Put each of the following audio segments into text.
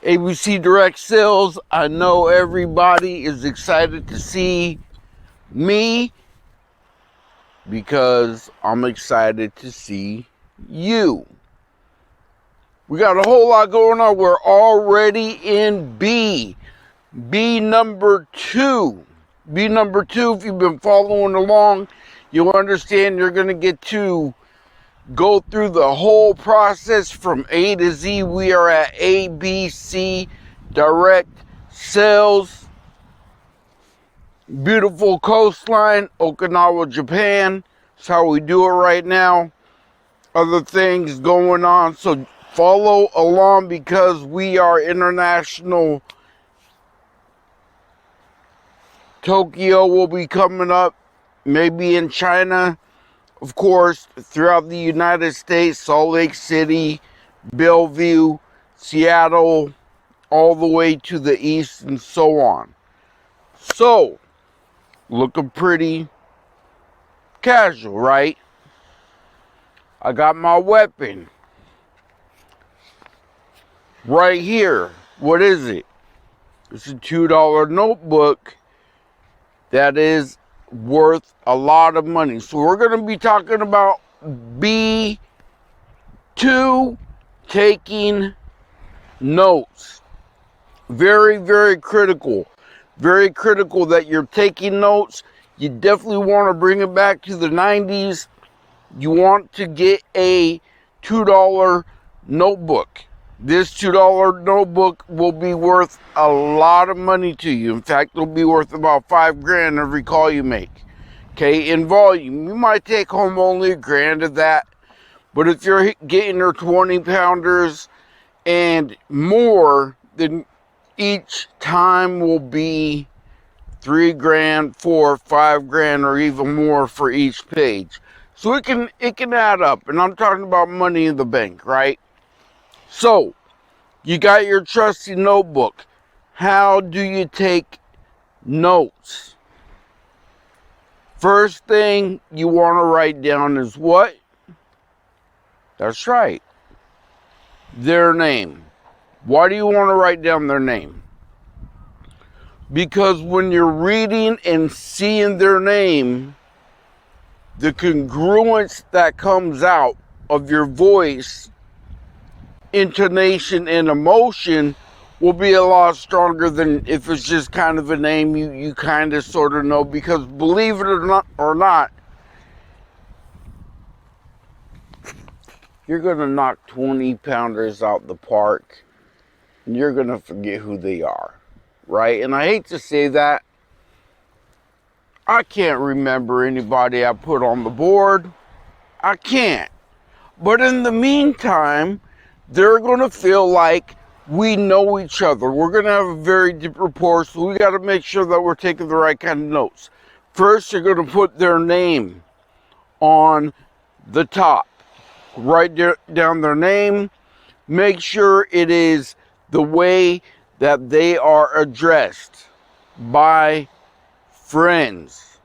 ABC Direct Sales. I know everybody is excited to see me because I'm excited to see you. We got a whole lot going on. We're already in B number 2. B number 2, if you've been following along, you'll understand you're going to get to go through the whole process from A to Z. We are at ABC Direct Sales. Beautiful coastline, Okinawa, Japan. That's how we do it right now. Other things going on, so follow along because we are international. Tokyo will be coming up, maybe in China. Of course, throughout the United States, Salt Lake City, Bellevue, Seattle, all the way to the east and so on. So, looking pretty casual, right? I got my weapon right here. What is it? It's a $2 notebook that is worth a lot of money. So we're going to be talking about B2, taking notes. Very, very critical. Very critical that you're taking notes. You definitely want to bring it back to the 90s. You want to get a $2 notebook. This $2 notebook will be worth a lot of money to you. In fact, it'll be worth about $5,000 every call you make. Okay, in volume. You might take home only $1,000 of that. But if you're getting your 20 pounders and more, then each time will be $3,000, $4,000, $5,000, or even more for each page. So it can add up. And I'm talking about money in the bank, right? So, you got your trusty notebook. How do you take notes? First thing you want to write down is what? That's right. Their name. Why do you want to write down their name? Because when you're reading and seeing their name, the congruence that comes out of your voice, intonation, and emotion will be a lot stronger than if it's just kind of a name you kind of sort of know. Because believe it or not, you're going to knock 20 pounders out the park and you're going to forget who they are, right? And I hate to say that. I can't remember anybody I put on the board. I can't. But in the meantime, they're going to feel like we know each other. We're going to have a very deep rapport, so we got to make sure that we're taking the right kind of notes. First, you're going to put their name on the top. Write down their name. Make sure it is the way that they are addressed by friends.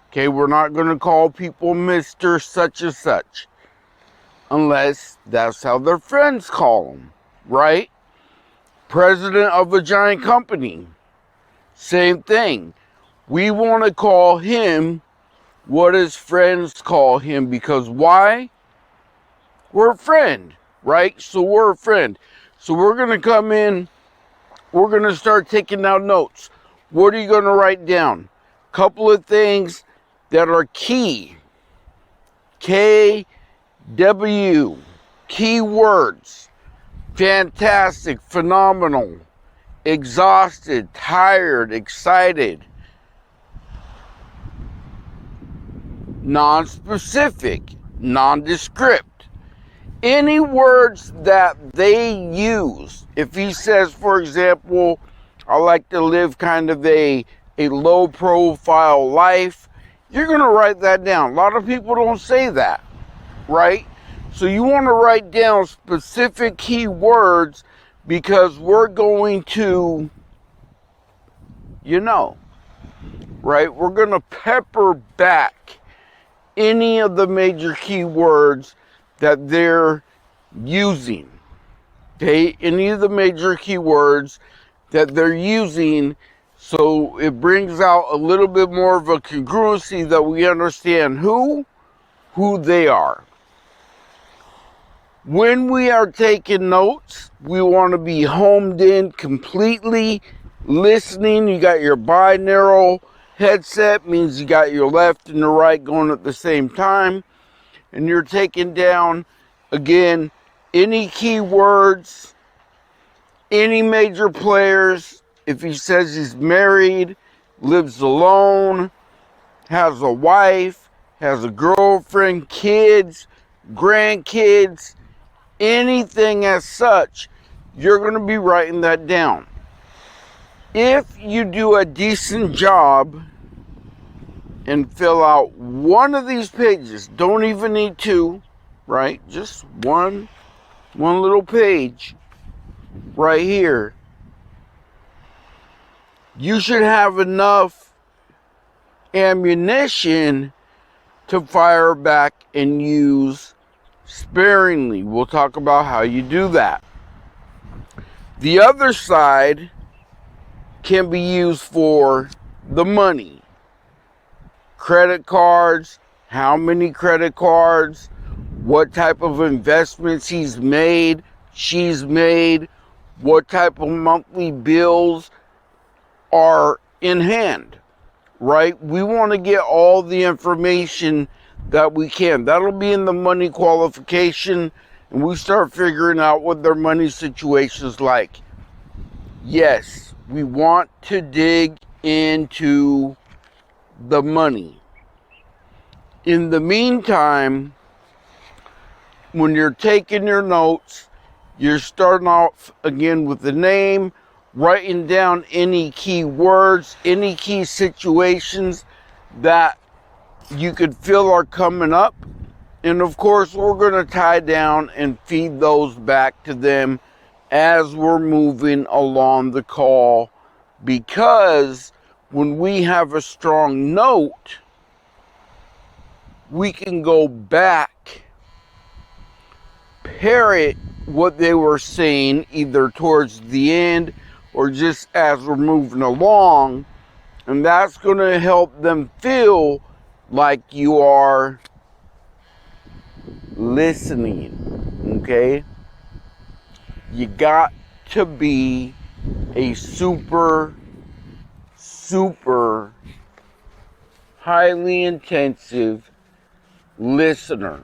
Okay, we're not going to call people Mr. Such and Such unless that's how their friends call them, right? President of a giant company, same thing. We want to call him what his friends call him, because why? We're a friend, right? So we're a friend. So we're going to come in, we're going to start taking down notes. What are you going to write down? Couple of things that are key. KW, keywords. Fantastic, phenomenal, exhausted, tired, excited. Non-specific, nondescript. Any words that they use. If he says, for example, I like to live kind of a low profile life, you're going to write that down. A lot of people don't say that, right? So you want to write down specific keywords because we're going to, right? We're going to pepper back any of the major keywords that they're using. okay, any of the major keywords that they're using, so it brings out a little bit more of a congruency that we understand who they are. When we are taking notes, we want to be homed in completely, listening. You got your binaural headset, means you got your left and the right going at the same time. And you're taking down, again, any keywords, any major players. If he says he's married, lives alone, has a wife, has a girlfriend, kids, grandkids, anything as such, you're going to be writing that down. If you do a decent job and fill out one of these pages, don't even need two, right? Just one little page right here. You should have enough ammunition to fire back and use sparingly. We'll talk about how you do that. The other side can be used for the money. Credit cards, how many credit cards, what type of investments he's made, she's made, what type of monthly bills are in hand, right? We want to get all the information that we can. That'll be in the money qualification, and we start figuring out what their money situation's like. Yes, we want to dig into the money. In the meantime, when you're taking your notes, you're starting off again with the name, writing down any key words, any key situations that you could feel are coming up. And of course, we're going to tie down and feed those back to them as we're moving along the call, because when we have a strong note, we can go back, parrot what they were saying either towards the end or just as we're moving along, and that's going to help them feel like you are listening. Okay, you got to be a super highly intensive listener.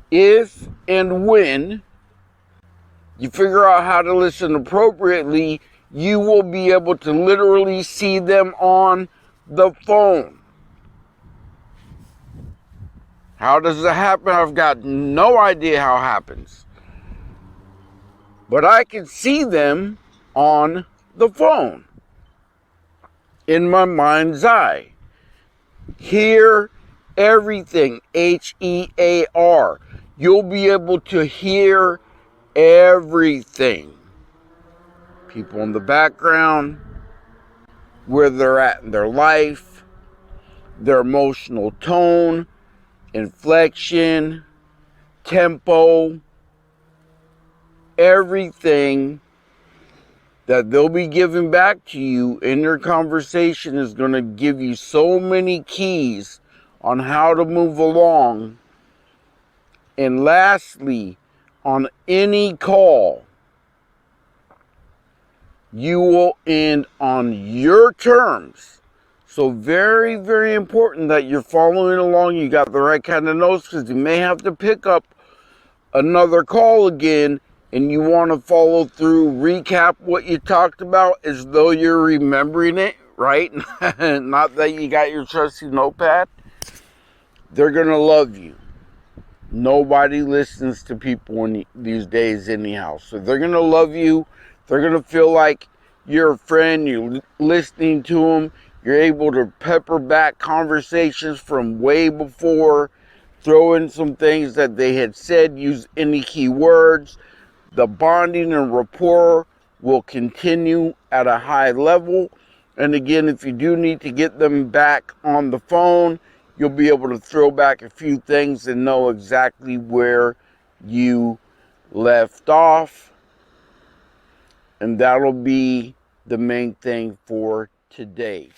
If and when you figure out how to listen appropriately, you will be able to literally see them on the phone. How does it happen? I've got no idea how it happens. But I can see them on the phone in my mind's eye. Hear everything, H-E-A-R. You'll be able to hear everything. People in the background, where they're at in their life, their emotional tone, inflection, tempo, everything that they'll be giving back to you in your conversation is going to give you so many keys on how to move along. And lastly, on any call, you will end on your terms. So very, very important that you're following along. You got the right kind of notes, because you may have to pick up another call again, and you want to follow through, recap what you talked about as though you're remembering it, right? Not that you got your trusty notepad. They're going to love you. Nobody listens to people these days anyhow. So they're going to love you. They're going to feel like you're a friend. You're listening to them. You're able to pepper back conversations from way before. Throw in some things that they had said. Use any key words. The bonding and rapport will continue at a high level. And again, if you do need to get them back on the phone, you'll be able to throw back a few things and know exactly where you left off. And that'll be the main thing for today.